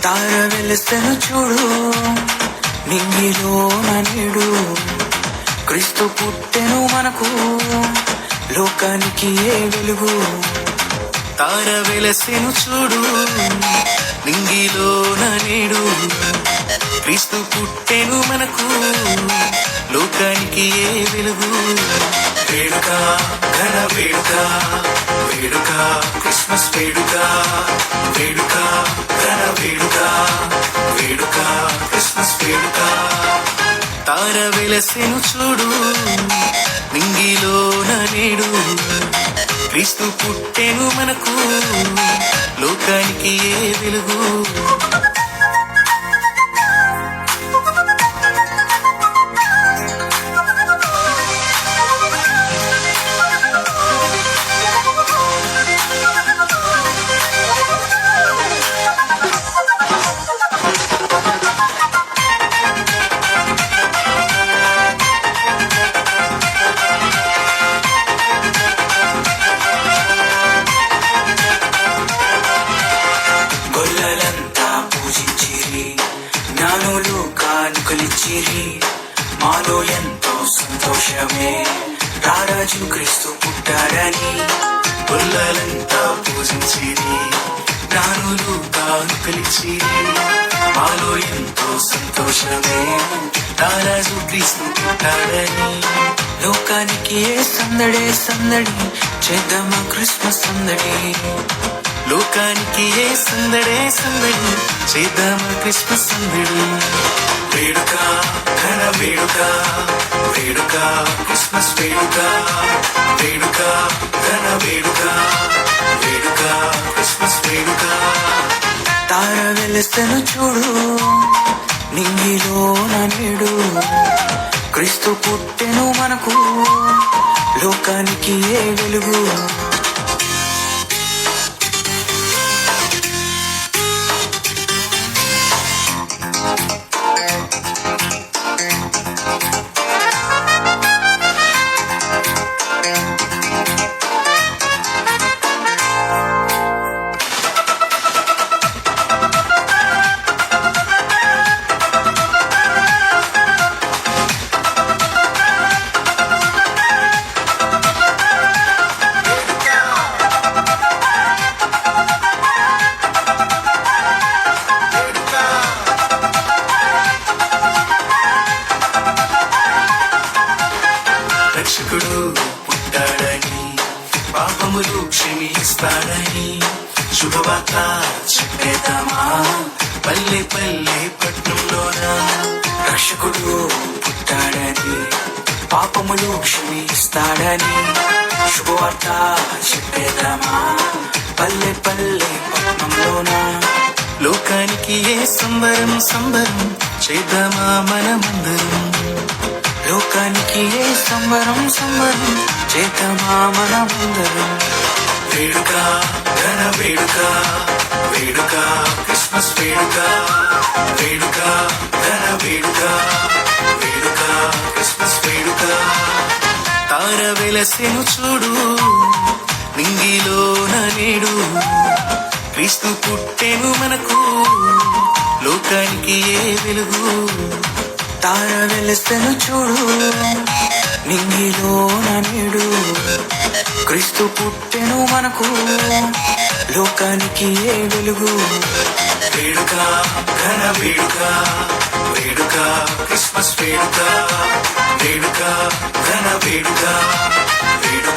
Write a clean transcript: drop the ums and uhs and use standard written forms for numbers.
తార వెలుసెను చూడు నింగిలోన నేడు క్రీస్తు పుట్టెను మనకు లోకానికి ఏ వెలుగు. తార వెలసెను చూడు నింగిలోన నేడు క్రీస్తు పుట్టెను మనకు లోకానికి ఏ వెలుగు. వేడుక ఘన వేడుక వేడుక క్రిస్మస్ వేడుక వేడుక ఘన వేడుక వేడుక క్రిస్మస్ వేడుక. తార వెలసెను చూడు నింగిలోన నేడు క్రీస్తు పుట్టెను మనకు లోకానికి ఏ వెలుగు. జ్ఞానులు కానుకలిచ్చిరి మాలో ఎంతో సంతోషమే రారాజు క్రీస్తు పుట్టాడని. గొల్లలంతా పూజించిరి జ్ఞానులు కానుకలిచ్చిరి మాలో ఎంతో సంతోషమే రారాజు క్రీస్తు పుట్టాడని. లోకానికి ఏ సందడే సందడి చేద్దామా క్రిస్మస్ సందడి. లోకానికి ఏ సందడే సందడి చేద్దామా క్రిస్మస్ సందడి. వేడుక ఘన వేడుక వేడుక క్రిస్మస్ వేడుక వేడుక ఘన వేడుక వేడుక క్రిస్మస్ వేడుక. తార వెలుసెను చూడు నింగిలోన నేడు క్రీస్తు పుట్టెను మనకు లోకానికి ఏ వెలుగు. రక్షకుడు పుట్టాడని పాపములు క్షమిస్తాడని శుభవార్త చెప్పేద్దామా పల్లె పల్లె పట్నంలోన. రక్షకుడు పుట్టాడని పాపములు క్షమిస్తాడని శుభవార్త చెప్పేద్దామా పల్లె పల్లె పట్నంలోన. లోకానికి ఏ సంబరం సంబరం చేద్దామా మనమందరం. లోకానికి ఏ సంబరం సంబరం చేద్దామా మనమందరం. వేడుక ఘన వేడుక వేడుక క్రిస్మస్ వేడుక వేడుక ఘన వేడుక వేడుక క్రిస్మస్ వేడుక. తార వెలసెను చూడు నింగిలోన నేడు క్రీస్తు పుట్టెను మనకు లోకానికి ఏ వెలుగు. తార వెలుసెను చూడు నింగిలోన నేడు క్రీస్తు పుట్టెను మనకు లోకానికి ఏ వెలుగు. వేడుక ఘన వేడుక వేడుక క్రిస్మస్ వేడుక వేడుక ఘన వేడుక వేడుక